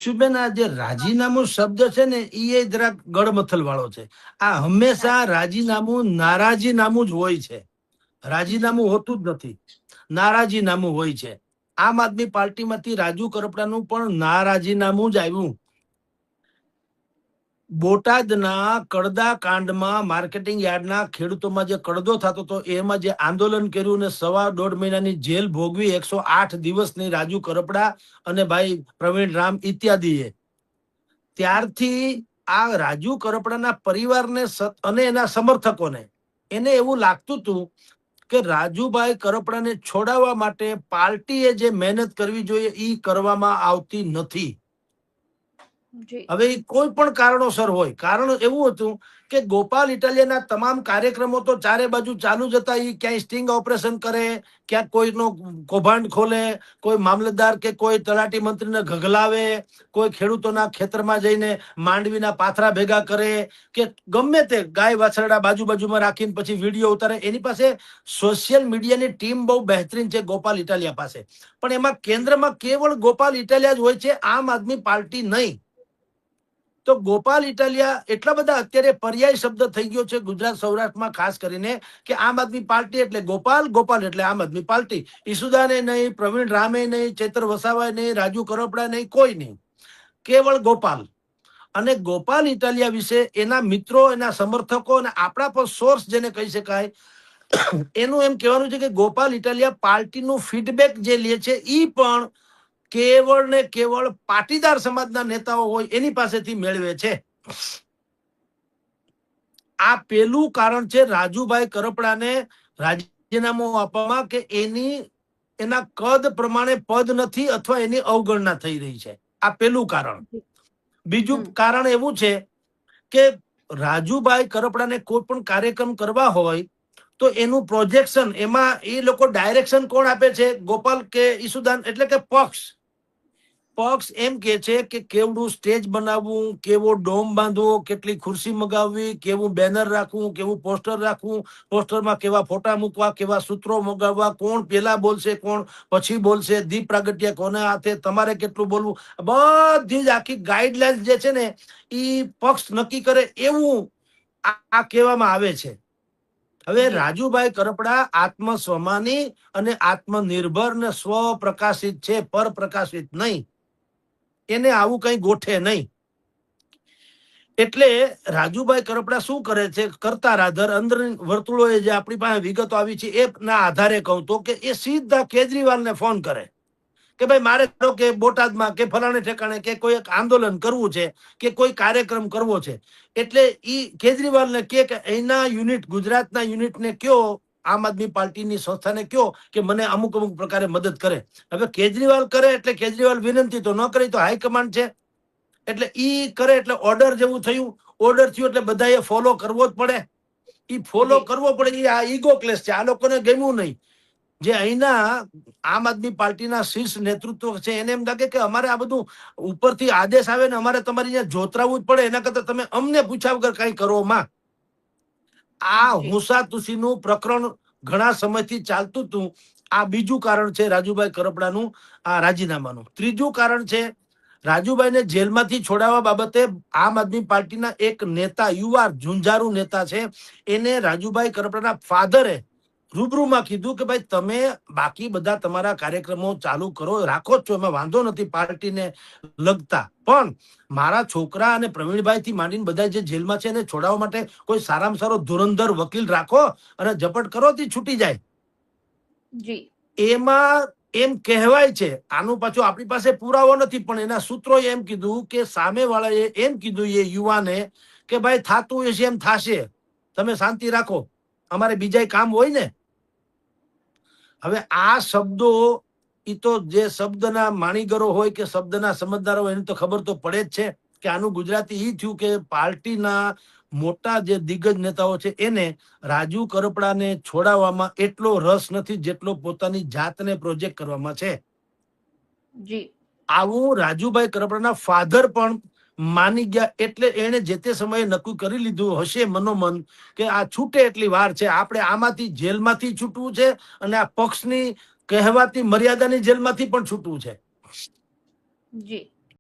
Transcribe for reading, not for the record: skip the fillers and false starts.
શુભેન, આ જે રાજીનામું શબ્દ છે ને એ જરાક ગળમથલ વાળો છે. આ હંમેશા રાજીનામું નારાજીનામું જ હોય છે. રાજીનામું હોતું જ નથી, નારાજીનામું હોય છે. આમ આદમી પાર્ટીમાંથી રાજુ કરપડાનું પણ નારાજીનામું જ આવ્યું. બોટાદના કડદા કાંડમાં માર્કેટિંગ યાર્ડના ખેડૂતોમાં જે કડદો થતો હતો એમાં જે આંદોલન કર્યું ને 1.5 મહિનાની જેલ ભોગવી 108 દિવસની રાજુ કરપડા અને ભાઈ પ્રવીણ રામ ઇત્યાદિએ, ત્યારથી આ રાજુ કરપડાના પરિવારને અને એના સમર્થકોને એને એવું લાગતું હતું કે રાજુભાઈ કરપડાને છોડાવવા માટે પાર્ટીએ જે મહેનત કરવી જોઈએ એ કરવામાં આવતી નથી. હવે કોઈ પણ કારણોસર હોય, કારણ એવું હતું કે ગોપાલ ઇટાલિયાના તમામ કાર્યક્રમો તો ચારે બાજુ ચાલુ જ હતા. એ ક્યાંય સ્ટિંગ ઓપરેશન કરે, ક્યાંક કોઈનો કૌભાંડ ખોલે, કોઈ મામલતદાર કે કોઈ તલાટી મંત્રીને ઘગલાવે, કોઈ ખેડૂતોના ખેતરમાં જઈને માંડવીના પાથરા ભેગા કરે, કે ગમે તે ગાય વાછરડા બાજુમાં રાખીને પછી વિડીયો ઉતારે. એની પાસે સોશિયલ મીડિયાની ટીમ બહુ બહેતરીન છે ગોપાલ ઇટાલિયા પાસે, પણ એમાં કેન્દ્રમાં કેવળ ગોપાલ ઇટાલિયા જ હોય છે, આમ આદમી પાર્ટી નહીં. તો ગોપાલ ઇટાલિયા એટલા બધા અત્યારે પર્યાય શબ્દ થઈ ગયો છે ગુજરાત સૌરાષ્ટ્રમાં, ખાસ કરીને કે આમ આદમી પાર્ટી એટલે ગોપાલ, ગોપાલ એટલે આમ આદમી પાર્ટી. ઈસુદાને નહીં, પ્રવીણ રામે નહીં, ચેતર વસાવાય નહીં, રાજુ કરપડા નહીં, કોઈ નહીં, કેવળ ગોપાલ. અને ગોપાલ ઇટાલિયા વિશે એના મિત્રો, એના સમર્થકો અને આપણા પર સોર્સ જેને કહી શકાય, એનું એમ કહેવાનું છે કે ગોપાલ ઇટાલિયા પાર્ટીનું ફીડબેક જે લે છે એ પણ કેવળ ને કેવળ પાટીદાર સમાજના નેતાઓ હોય એની પાસેથી મેળવે છે. આ પેલું કારણ છે રાજુભાઈ કરપડાને રાજીનામું આપવામાં, કે એના કદ પ્રમાણે પદ નથી અથવા એની અવગણના થઈ રહી છે. આ પેલું કારણ. બીજું કારણ એવું છે કે રાજુભાઈ કરપડાને કોઈ પણ કાર્યક્રમ કરવા હોય તો એનું પ્રોજેક્શન, એમાં એ લોકો ડાયરેક્શન કોણ આપે છે? ગોપાલ કે ઈસુદાન, એટલે કે પક્ષ એમ કે છે કે કેવડું સ્ટેજ બનાવવું, કેવો ડોમ બાંધવો, કેટલી ખુરશી મગાવવી, કેવું બેનર રાખવું, કેવું પોસ્ટર રાખવું, પોસ્ટરમાં કેવા ફોટા મૂકવા, કેવા સૂત્રો મગાવવા, કોણ પેલા બોલશે, કોણ પછી બોલશે, દીપ પ્રાગટ્ય કોના હાથે, તમારે કેટલું બોલવું, બધી જ આખી ગાઈડલાઈન જે છે ને એ પક્ષ નક્કી કરે એવું આ કહેવામાં આવે છે. હવે રાજુભાઈ કરપડા આત્મસ્વમાની અને આત્મનિર્ભર ને સ્વપ્રકાશિત છે, પરપ્રકાશિત નહીં. એને આવું કઈ ગોઠે નહીં. એટલે રાજુભાઈ કરપડા શું કરે છે? કરતા રાધર અંદર વર્તુળોએ જે આપણી પાસે વિગતો આવી છે એના આધારે કહું તો કે એ સીધા કેજરીવાલને ફોન કરે કે ભાઈ મારે કે બોટાદમાં કે ફલાણે ઠેકાણે કે કોઈ એક આંદોલન કરવું છે કે કોઈ કાર્યક્રમ કરવો છે. એટલે ઈ કેજરીવાલને કે એના યુનિટ, ગુજરાતના યુનિટને કયો, આમ આદમી પાર્ટીની સંસ્થાને કયો કે મને અમુક પ્રકારે મદદ કરે. હવે કેજરીવાલ કરે એટલે કેજરીવાલ વિનંતી તો ન કરી, તો હાઈકમાન્ડ છે એટલે ઈ કરે એટલે ઓર્ડર જેવું થયું. ઓર્ડર થયું એટલે બધાએ ફોલો કરવો જ પડે. ઈ ફોલો કરવો પડે. આ ઈગો ક્લેશ છે, આ લોકોને ગમ્યું નહીં. જે અહીંના આમ આદમી પાર્ટીના શીર્ષ નેતૃત્વ છે એને એમ લાગે કે અમારે આ બધું ઉપરથી આદેશ આવે ને અમારે તમારી અહીંયા જોતરાવું જ પડે, એના કરતા તમે અમને પૂછ્યા વગર કઈ કરો માં. આ હુસાતુસીનું પ્રકરણ ઘણા સમયથી ચાલતું હતું. આ બીજું કારણ છે રાજુભાઈ કરપડાનું આ રાજીનામાનું. ત્રીજું કારણ છે રાજુભાઈને જેલમાંથી છોડાવવા બાબતે આમ આદમી પાર્ટીના એક નેતા, યુવા ઝુંઝારૂ નેતા છે, એને રાજુભાઈ કરપડાના ફાધરે રૂબરૂમાં કીધું કે ભાઈ તમે બાકી બધા તમારા કાર્યક્રમો ચાલુ કરો, રાખો જ છો, એમાં વાંધો નથી પાર્ટીને લગતા, પણ મારા છોકરા અને પ્રવીણભાઈ થી માંડીને બધા જે જેલમાં છે એને છોડાવવા માટે કોઈ સારામાં સારો ધુરંધર વકીલ રાખો અને ઝપટ કરો થી છૂટી જાય. એમાં એમ કહેવાય છે, આનું પાછું આપણી પાસે પુરાવો નથી, પણ એના સૂત્રોએ એમ કીધું કે સામે વાળાએ એમ કીધું એ યુવાને કે ભાઈ થાતું હશે એમ થાશે, તમે શાંતિ રાખો, અમારે બીજા કામ હોય ને. હવે આ શબ્દો, એ તો જે શબ્દના માણીગરો હોય કે શબ્દના સમજદારો હોય એને તો ખબર તો પડે જ છે કે આનું ગુજરાતી એ થયું કે પાર્ટીના મોટા જે દિગ્ગજ નેતાઓ છે એને રાજુ કરપડાને છોડાવવામાં એટલો રસ નથી જેટલો પોતાની જાતને પ્રોજેક્ટ કરવામાં છે. આવું રાજુભાઈ કરપડાના ફાધર પણ માની ગયા. એટલે એને જે તે સમયે નક્કી કરી લીધું હશે મનોમન કે આ છૂટે એટલી વાર છે, આપણે આમાંથી જેલમાંથી છૂટવું છે અને આ પક્ષની કહેવાતી મર્યાદાની જેલમાંથી પણ છૂટવું છે.